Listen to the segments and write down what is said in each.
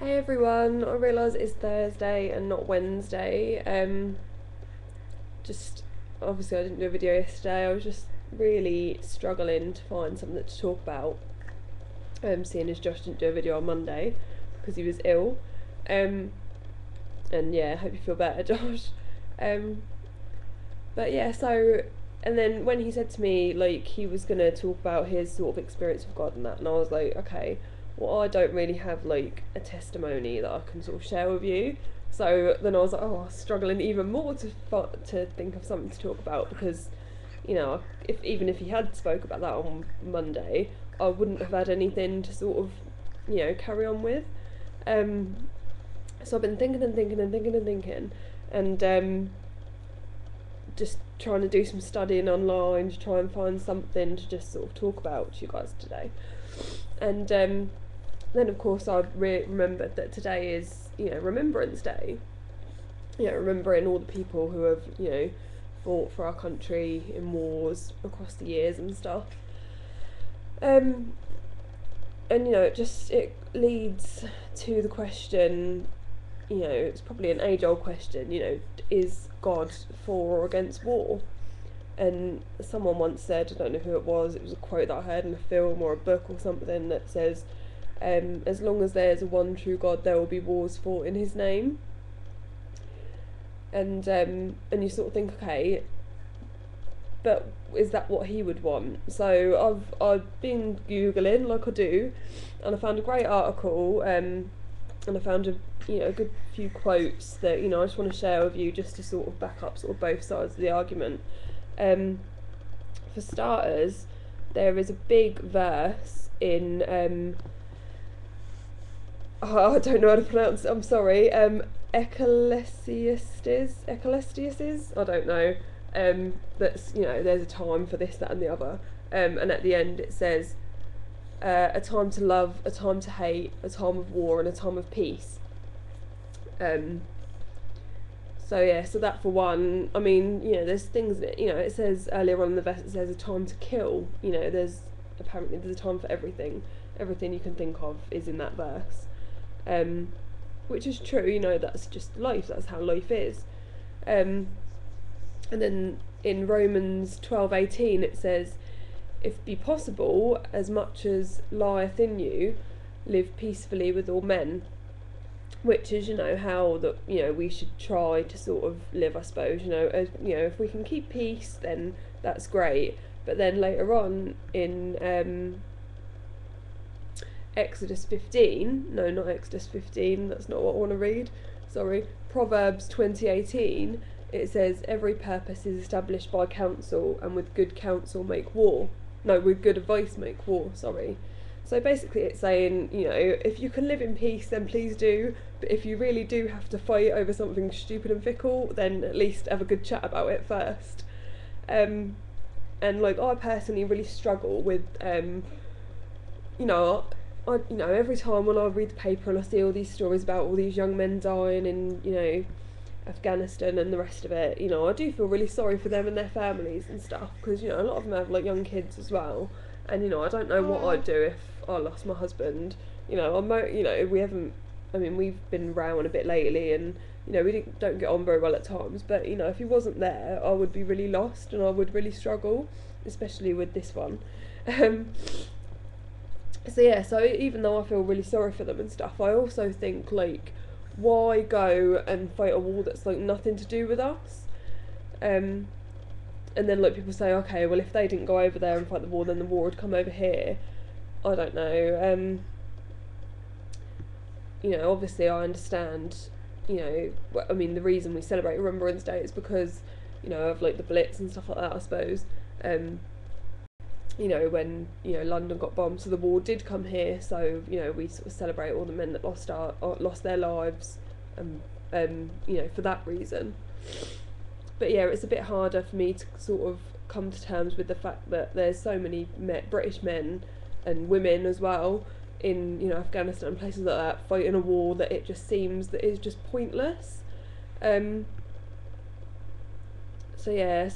Hey everyone, I realise it's Thursday and not Wednesday. Just obviously I didn't do a video yesterday. I was just really struggling to find something to talk about. Seeing as Josh didn't do a video on Monday because he was ill. And yeah, I hope you feel better, Josh. But yeah, so and then when he said to me like he was gonna talk about his sort of experience with God and that, and I was like, okay, well I don't really have like a testimony that I can sort of share with you. So then I was like, oh, I was struggling even more to think of something to talk about because, if even if he had spoke about that on Monday, I wouldn't have had anything to sort of, carry on with. Um, so I've been thinking and thinking and thinking and thinking, and just trying to do some studying online to try and find something to just sort of talk about to you guys today. And then of course I remembered that today is, Remembrance Day. Remembering all the people who have, fought for our country in wars across the years and stuff. And it leads to the question, it's probably an age-old question, is God for or against war? And someone once said, I don't know who it was a quote that I heard in a film or a book or something that says, as long as there's a one true God, there will be wars fought in his name. And you sort of think, okay, but is that what he would want? So I've been Googling like I do, and I found a great article, and I found a good few quotes that I just want to share with you just to sort of back up sort of both sides of the argument. For starters, there is a big verse in I don't know how to pronounce it, I'm sorry, Ecclesiastes, I don't know, that's, there's a time for this, that and the other, and at the end it says, a time to love, a time to hate, a time of war and a time of peace. So that for one, I mean, there's things that, it says earlier on in the verse, it says a time to kill, there's a time for everything you can think of is in that verse, which is true, that's just life, that's how life is. And then in Romans 12:18 it says, if be possible, as much as lieth in you, live peacefully with all men. Which is, how that we should try to sort of live, I suppose. If we can keep peace, then that's great. But then later on in Exodus 15, no, not Exodus 15. That's not what I want to read. Sorry, Proverbs 20:18. It says, every purpose is established by counsel, and with good counsel make war. No, with good advice make war. Sorry. So basically it's saying, if you can live in peace, then please do. But if you really do have to fight over something stupid and fickle, then at least have a good chat about it first. And I personally really struggle with, every time when I read the paper and I see all these stories about all these young men dying in, Afghanistan and the rest of it, I do feel really sorry for them and their families and stuff, because, a lot of them have like young kids as well. And I don't know what I'd do if I lost my husband. We haven't. I mean, we've been rowing a bit lately, and we don't get on very well at times. But if he wasn't there, I would be really lost, and I would really struggle, especially with this one. So even though I feel really sorry for them and stuff, I also think like, why go and fight a war that's like nothing to do with us? And then like people say, okay, well if they didn't go over there and fight the war, then the war would come over here. I don't know. Obviously I understand. I mean the reason we celebrate Remembrance Day is because of like the Blitz and stuff like that, I suppose. When London got bombed, so the war did come here. So we sort of celebrate all the men that lost their lives, for that reason. But yeah, it's a bit harder for me to sort of come to terms with the fact that there's so many British men and women as well in Afghanistan and places like that fighting a war that it just seems that is just pointless. So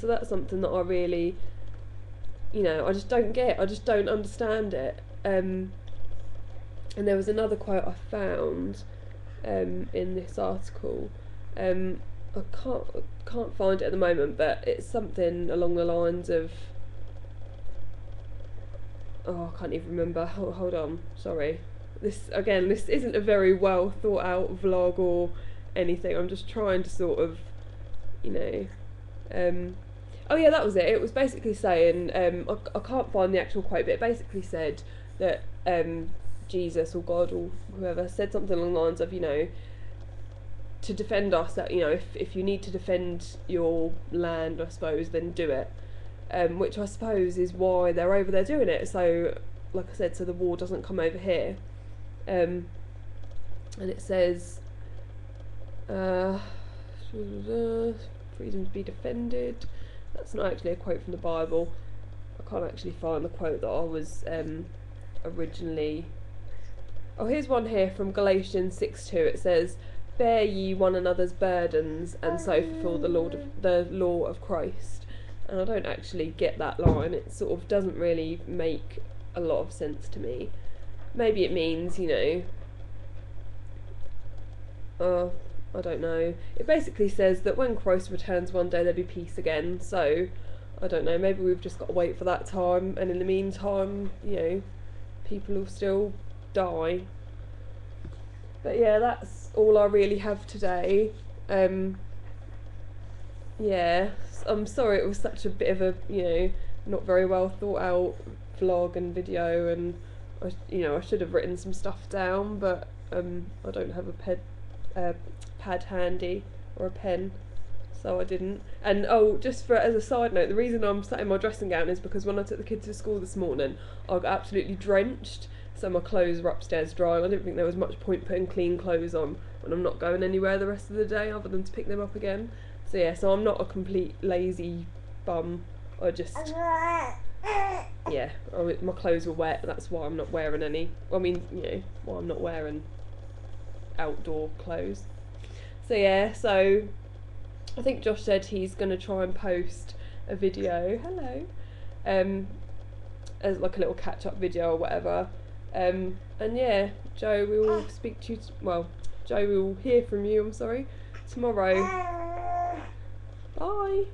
that's something that I really, I just don't get. I just don't understand it. And there was another quote I found in this article. I can't find it at the moment, but it's something along the lines of, oh, I can't even remember. Hold on, sorry. This isn't a very well thought out vlog or anything. I'm just trying to sort of, you know, oh yeah, that was it. It was basically saying, I can't find the actual quote, but it basically said that Jesus or God or whoever said something along the lines of, you know, to defend us, that, you know, if you need to defend your land, I suppose, then do it. Which I suppose is why they're over there doing it. So, like I said, so the war doesn't come over here. And it says, freedom to be defended. That's not actually a quote from the Bible. I can't actually find the quote that I was originally. Oh, here's one here from Galatians 6:2. It says, "Bear ye one another's burdens, and so fulfil the law of Christ." And I don't actually get that line. It sort of doesn't really make a lot of sense to me. Maybe it means, you know, I don't know. It basically says that when Christ returns one day, there'll be peace again. So, I don't know, maybe we've just got to wait for that time, and in the meantime, you know, people will still die. But yeah, that's all I really have today. Yeah, I'm sorry it was such a bit of a, you know, not very well thought out vlog and video, and I should have written some stuff down, but I don't have a pad handy or a pen, so I didn't. And just as a side note, the reason I'm sat in my dressing gown is because when I took the kids to school this morning, I got absolutely drenched, so my clothes were upstairs drying. I didn't think there was much point putting clean clothes on when I'm not going anywhere the rest of the day other than to pick them up again. So yeah, so I'm not a complete lazy bum. I just, yeah, my clothes were wet. That's why I'm not wearing any. I mean, you know, why I'm not wearing outdoor clothes. So yeah, so I think Josh said he's going to try and post a video, hello, as like a little catch-up video or whatever. And yeah, Joe, we will speak to you, Joe, we will hear from you, I'm sorry, tomorrow. Bye.